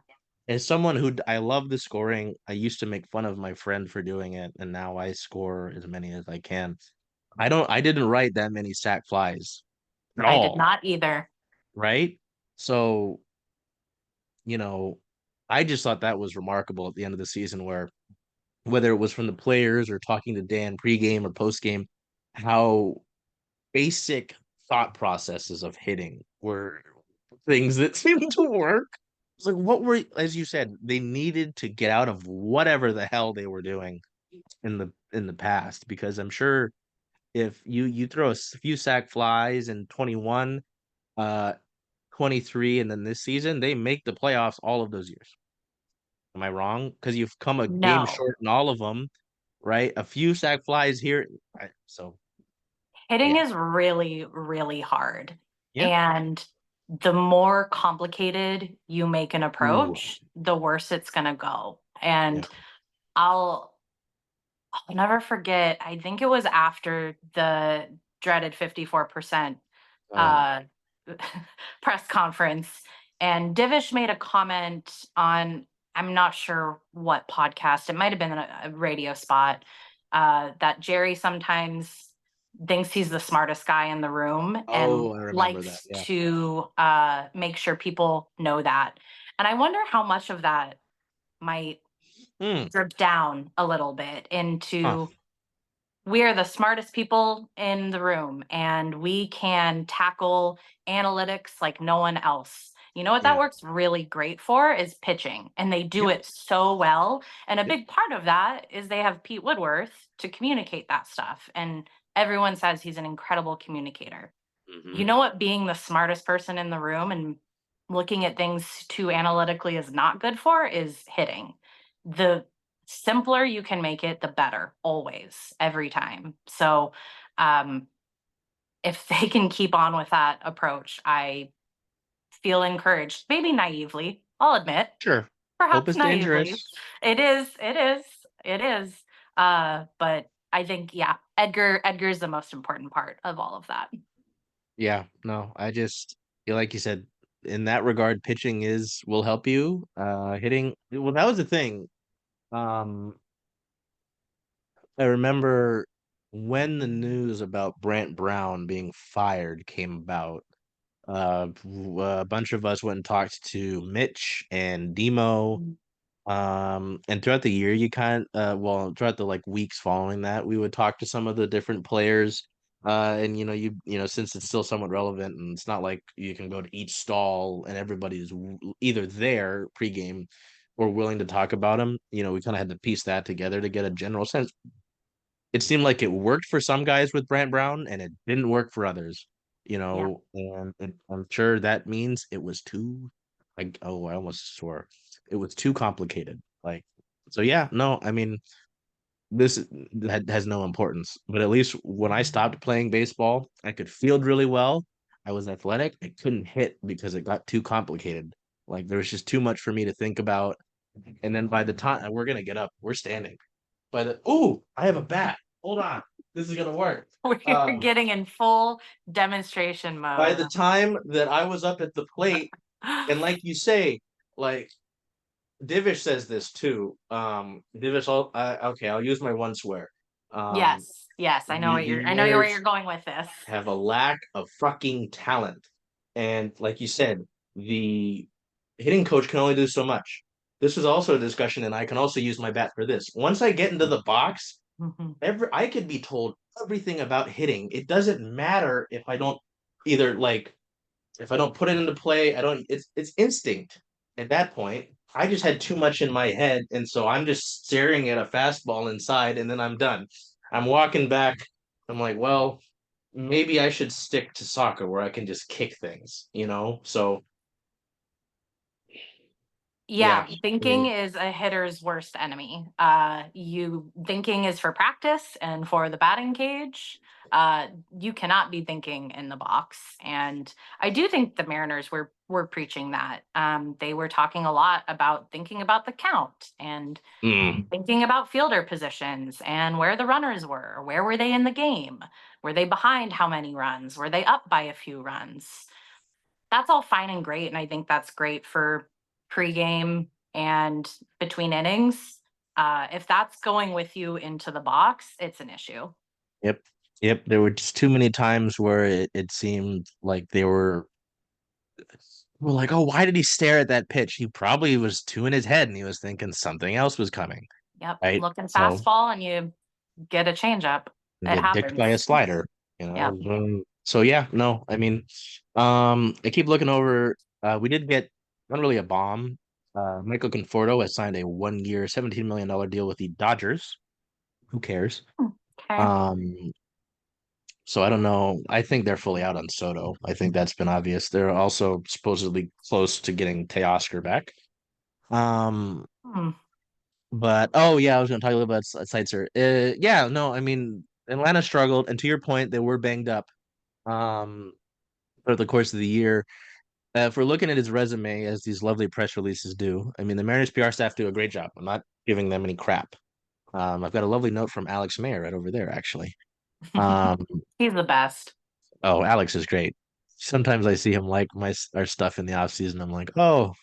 as someone who I love the scoring, I used to make fun of my friend for doing it, and now I score as many as I can. I didn't write that many sack flies at I did all, not either. right? So, you know, I just thought that was remarkable at the end of the season where whether it was from the players or talking to Dan pregame or postgame, how basic thought processes of hitting were things that seemed to work. It's like what were, as you said, they needed to get out of whatever the hell they were doing in the past, because I'm sure if you throw a few sack flies in 21, uh 23, and then this season, they make the playoffs all of those years. Am I wrong? Because you've come a game No. short in all of them, right? A few sack flies here. So Hitting yeah. is really, really hard. Yeah. And the more complicated you make an Ooh. approach, the worse it's going to go. Yeah. And I'll I'll never forget, I think it was after the dreaded 54% Oh. uh, press conference, and Divish made a comment on, I'm not sure what podcast, it might have been a radio spot, that Jerry sometimes thinks he's the smartest guy in the room and Oh, I remember that. likes Yeah. to make sure people know that. And I wonder how much of that might Hmm. drip down a little bit Huh. into, we are the smartest people in the room and we can tackle analytics like no one else. You know what that Yeah. works really great for is pitching, and they do Yep. it so well. And a Yep. big part of that is they have Pete Woodworth to communicate that stuff. And everyone says he's an incredible communicator. You Hmm. know what being the smartest person in the room and looking at things too analytically is not good for is hitting. The simpler you can make it, the better, always, every time. So um, if they can keep on with that approach, I feel encouraged, maybe naively, I'll admit, Sure. Hope perhaps is naively. dangerous. It is, it is, it is. But I think, yeah, Edgar's the most important part of all of that. Yeah, no, I just like you said, in that regard, pitching is will help you. Hitting, well, that was the thing. Um, I remember when the news about Brant Brown being fired came about. A bunch of us went and talked to Mitch and Demo. And throughout the year, you well, throughout the like weeks following that, we would talk to some of the different players. And since it's still somewhat relevant, and it's not like you can go to each stall and everybody's either there pregame or willing to talk about them. We kind of had to piece that together to get a general sense. It seemed like it worked for some guys with Brant Brown, and it didn't work for others. Yeah. I'm sure that means it was too, like, oh, I almost swore it was too complicated. Like, so yeah, no, I mean, this has no importance. But at least when I stopped playing baseball, I could field really well. I was athletic. I couldn't hit because it got too complicated. Like there was just too much for me to think about. And then by the time we're gonna get up, we're standing. I have a bat. Hold on, this is gonna work. We're getting in full demonstration By mode. the time that I was up at the plate, and like you say, like Divish says this too. Divish, okay, I'll use my one swear. Yes, yes, The I know where Mariners you're going with this. have a lack of fucking talent, and like you said, the hitting coach can only do so much. This was also a discussion, and I can also use my bat for this. Once I get into the box, Mhm. I could be told everything about hitting. It doesn't matter if I don't either like if I don't put it into play, I don't it's instinct at that point. I just had too much in my head, and so I'm just staring at a fastball inside, and then I'm done. I'm walking back. I'm like, well, maybe I should stick to soccer where I can just kick things. So Yeah, yeah, I thinking mean, is a hitter's worst enemy. You thinking is for practice and for the batting cage. You cannot be thinking in the box. And I do think the Mariners were preaching that. They were talking a lot about thinking about the count and mm, thinking about fielder positions and where the runners were. Where were they in the game? Were they behind how many runs? Were they up by a few runs? That's all fine and great, and I think that's great for pregame and between innings. If that's going with you into the box, it's an issue. yep, yep. There were just too many times where it seemed like they were like, oh, why did he stare at that pitch? He probably was too in his head and he was thinking something else was coming. Yep, Right. looking So fastball and you get a changeup. you It get dicked by a happens. slider, Yep. So yeah, no, I mean, I keep looking over. We did get not really a bomb. Michael Conforto has signed a 1 year, $17 million deal with the Dodgers. Who cares? Okay. Um, so I don't know. I think they're fully out on Soto. I think that's been obvious. They're also supposedly close to getting Teoscar back. Um, Hmm. But oh yeah, I was going to talk a little bit about Seitzer. Yeah, no, I mean Atlanta struggled, and to your point, they were banged up um over the course of the year. If we're looking at his resume, as these lovely press releases do, I mean the Mariners PR staff do a great job. I'm not giving them any crap. I've got a lovely note from Alex Mayer right over there, actually. Um, He's the best. oh, Alex is great. Sometimes I see him like our stuff in the off season. I'm like, oh,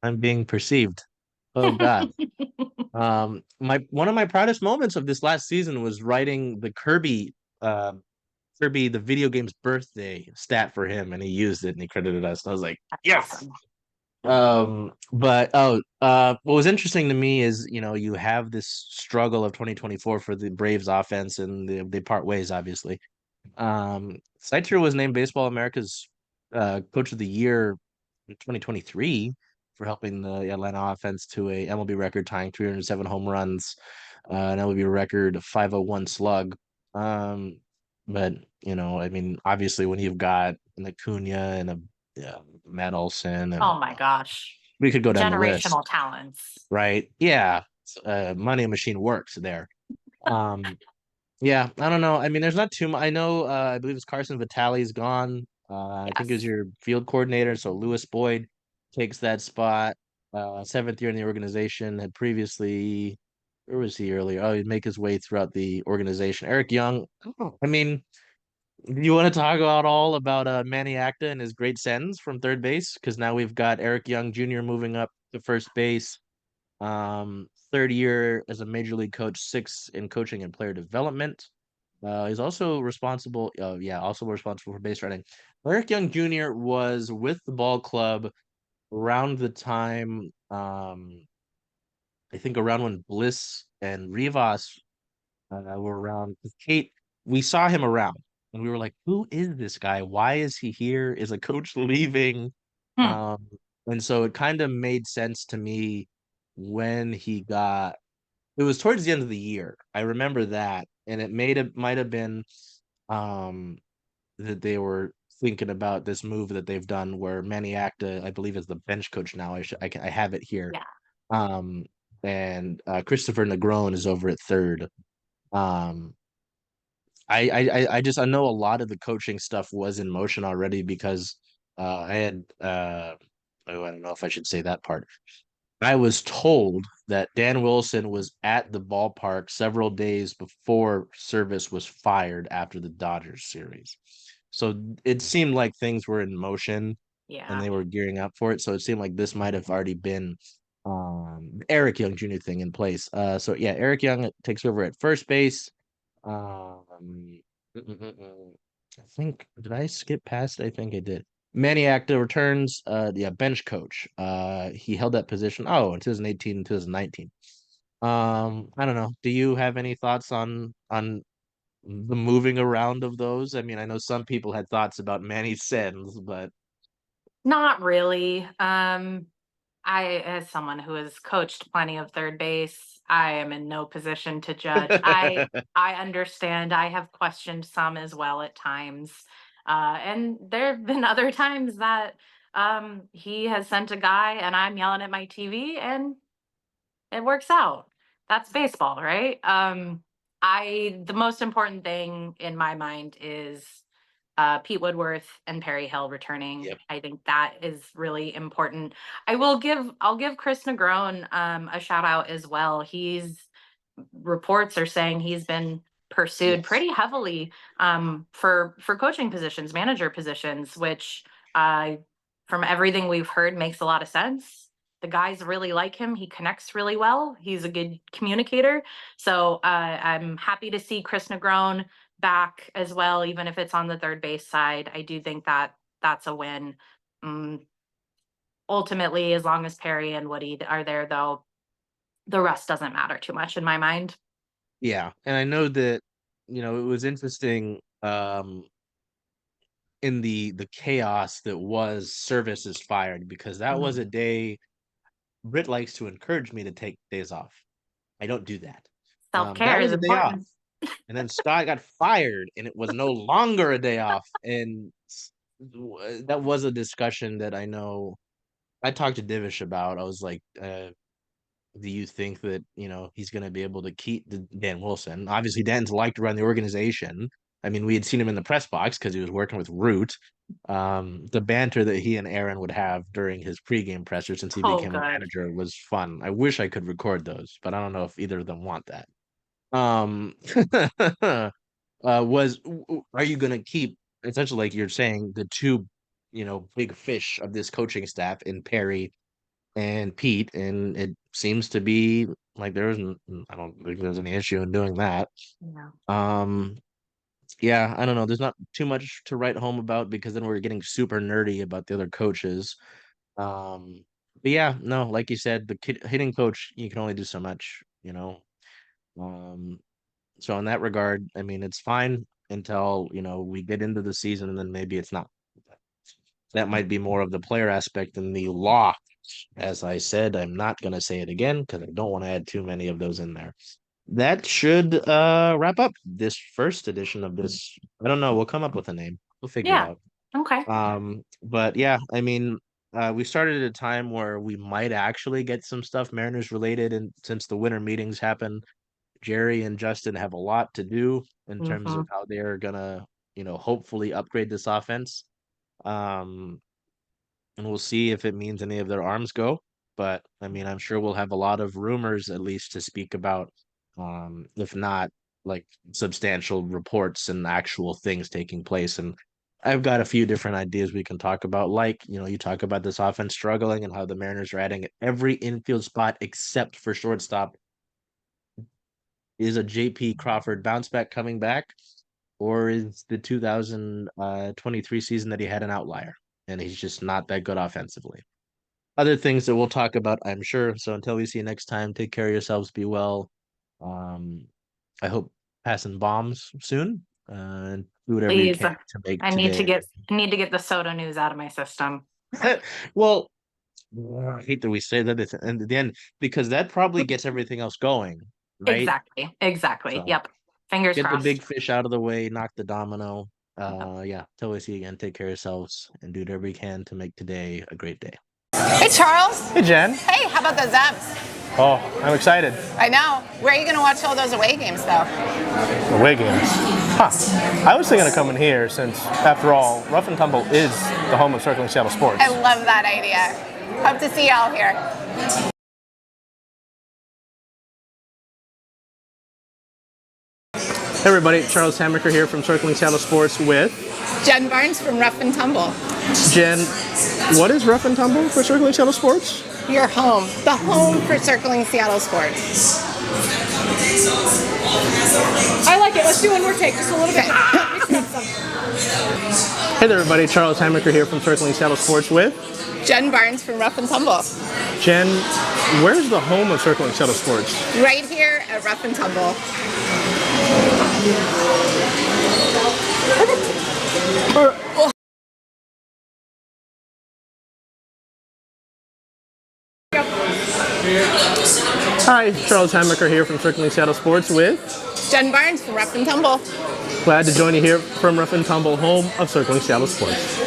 I'm being perceived. Oh God. My one of my proudest moments of this last season was writing the Kirby the video game's birthday stat for him, and he used it and he credited us. And I was like, That's yes. awesome. What was interesting to me is you have this struggle of 2024 for the Braves offense, and they part ways obviously. Seitzer was named Baseball America's Coach of the Year in 2023 for helping the Atlanta offense to a MLB record tying 307 home runs, an MLB record 501 slug. Um, but I mean, obviously, when you've got an Acuna and a Matt Olson, and Oh my gosh. we could go down the list, Generational talents. right? Yeah, money machine works there. Um, yeah, I don't know. I mean, there's not too much. I know, I believe it's Carson Vitale's gone. I think it was Yes. your field coordinator. So Lewis Boyd takes that spot. Seventh year in the organization, had previously where was he earlier? Oh, he'd make his way throughout the organization. Eric Young. I mean, do you want to talk about all about Manny Acta and his great sends from third base? Because now we've got Eric Young Jr. moving up to first base. Third year as a major league coach, six in coaching and player development. He's also responsible, also responsible for base running. Eric Young Jr. was with the ball club around the time, I think around when Bliss and Rivas were around. 'Cause Kate, we saw him around, and we were like, "Who is this guy? Why is he here? Is a coach leaving?" Hmm. Um, and so it kind of made sense to me when he got. It was towards the end of the year. I remember that, and it might have been um that they were thinking about this move that they've done where Manny Acta, I believe, is the bench coach now. I have it here. Yeah. Um, and Christopher Negron is over at third. Um, I know a lot of the coaching stuff was in motion already because I had oh, I don't know if I should say that part. I was told that Dan Wilson was at the ballpark several days before Service was fired after the Dodgers series. So it seemed like things were in motion and Yeah. they were gearing up for it. So it seemed like this might have already been Eric Young Jr. thing in place. So yeah, Eric Young takes over at first base. Um, I think did I skip past it? I think I did. Manny Acta returns. Yeah, bench coach. He held that position. Oh, in 2018 and 2019. I don't know. Do you have any thoughts on the moving around of those? I mean, I know some people had thoughts about Manny Sens, but Not really. As someone who has coached plenty of third base, I am in no position to judge. I understand. I have questioned some as well at times. And there have been other times that he has sent a guy and I'm yelling at my TV and it works out. That's baseball, right? I the most important thing in my mind is Pete Woodworth and Perry Hill returning. yep, I think that is really important. I'll give Chris Negron a shout out as well. He's reports are saying he's been pursued yes, pretty heavily for coaching positions, manager positions, which from everything we've heard makes a lot of sense. The guys really like him. He connects really well. He's a good communicator. So I'm happy to see Chris Negron back as well, even if it's on the third base side. I do think that that's a win. Mm, Ultimately, as long as Perry and Woody are there, though, the rest doesn't matter too much in my mind. yeah. And I know that it was interesting in the chaos that was Service is fired because that was Mhm. a day Britt likes to encourage me to take days off. I don't do that. Self care That is was a day off. important. And then Scott got fired and it was no longer a day off. And that was a discussion that I know I talked to Divish about. I was like, do you think that, he's going to be able to keep Dan Wilson? Obviously, Dan's liked to run the organization. I mean, we had seen him in the press box because he was working with Root. The banter that he and Aaron would have during his pregame presser since he Oh, became a good. manager was fun. I wish I could record those, but I don't know if either of them want that. Um, was are you going to keep essentially like you're saying the two, big fish of this coaching staff in Perry and Pete, and it seems to be like I don't think there's any issue in doing that. Yeah. Um, yeah, I don't know. There's not too much to write home about because then we're getting super nerdy about the other coaches. Um, but yeah, no, like you said, the hitting coach, you can only do so much. Um, so in that regard, I mean, it's fine until, we get into the season and then maybe it's not. That might be more of the player aspect than the law. As I said, I'm not going to say it again because I don't want to add too many of those in there. That should wrap up this first edition of this. I don't know. We'll come up with a name. We'll figure it Yeah. out. Okay. But yeah, I mean, we started at a time where we might actually get some stuff Mariners related, and since the winter meetings happen, Jerry and Justin have a lot to do in terms Hmm. of how they're gonna, hopefully upgrade this offense. Um, and we'll see if it means any of their arms go. but I mean, I'm sure we'll have a lot of rumors at least to speak about, if not like substantial reports and actual things taking place. And I've got a few different ideas we can talk about. Like, you talk about this offense struggling and how the Mariners are adding every infield spot except for shortstop. Is a JP Crawford bounce back coming back, or is the 2023 season that he had an outlier and he's just not that good offensively? Other things that we'll talk about, I'm sure. So until we see you next time, take care of yourselves, be well. I hope passing bombs soon, and do whatever you Please, can to make I need to today. get the soda news out of my system. Well, I hate that we say that at the end, because that probably gets everything else going, right? Exactly. So Yep. Fingers get the crossed. big fish out of the way, knock the domino. Yeah, till we see you again, take care of yourselves and do whatever you can to make today a great day. Hey, Charles. Hey, Jen. Hey, how about those M's? Oh, I'm excited. I know. Where are you going to watch all those away games, though? Away games. Huh. I was thinking of coming here since, after all, Rough and Tumble is the home of Circling Seattle Sports. I love that idea. Hope to see y'all here. Hey, everybody. Charles Hamaker here from Circling Seattle Sports with Jen Barnes from Rough and Tumble. Jen. What is Rough and Tumble for Circling Seattle Sports? Your home. The home for Circling Seattle Sports. I like it. Let's do one more take, just a little bit. Mix it up some. Hey there, everybody. Charles Hamaker here from Circling Seattle Sports with Jen Barnes from Rough and Tumble. Jen. Where's the home of Circling Seattle Sports? Right here at Rough and Tumble. Hi, Charles Hamaker here from Circling Seattle Sports with Jen Barnes from Rough and Tumble. Glad to join you here from Rough and Tumble, home of Circling Seattle Sports.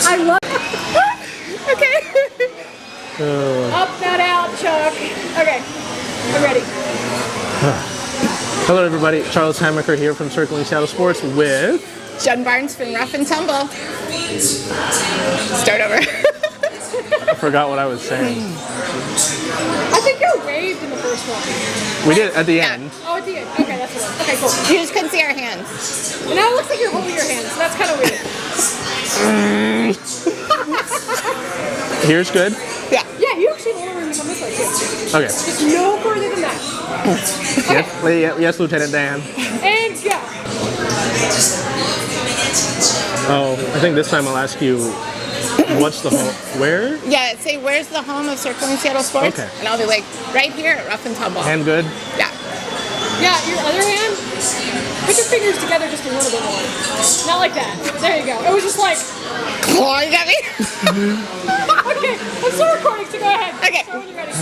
I love Okay. Up that out, Chuck. Okay, I'm ready. Hello, everybody. Charles Hamaker here from Circling Seattle Sports with Jen Barnes from Rough and Tumble. Start over. I forgot what I was saying. I think you waved in the first one. We did at the end. Oh, at the end. Okay, that's the one. Okay, cool. You just couldn't see our hands. And now it looks like you're holding your hands, so that's kind of weird. Here's good. Yeah. Yeah, you actually have a little room to come this way, too. Okay. Just no further than that. Yes, Lieutenant Dan. And go. Oh, I think this time I'll ask you, what's the home? Where? Yeah, say, where's the home of Circling Seattle Sports? Okay. And I'll be like, right here at Rough and Tumble. Hand good? Yeah. Yeah, your other hand, put your fingers together just a little bit more. Not like that. There you go. It was just like... Oh, you got me? Okay, I'm still recording, so go ahead. Okay. Start when you're ready.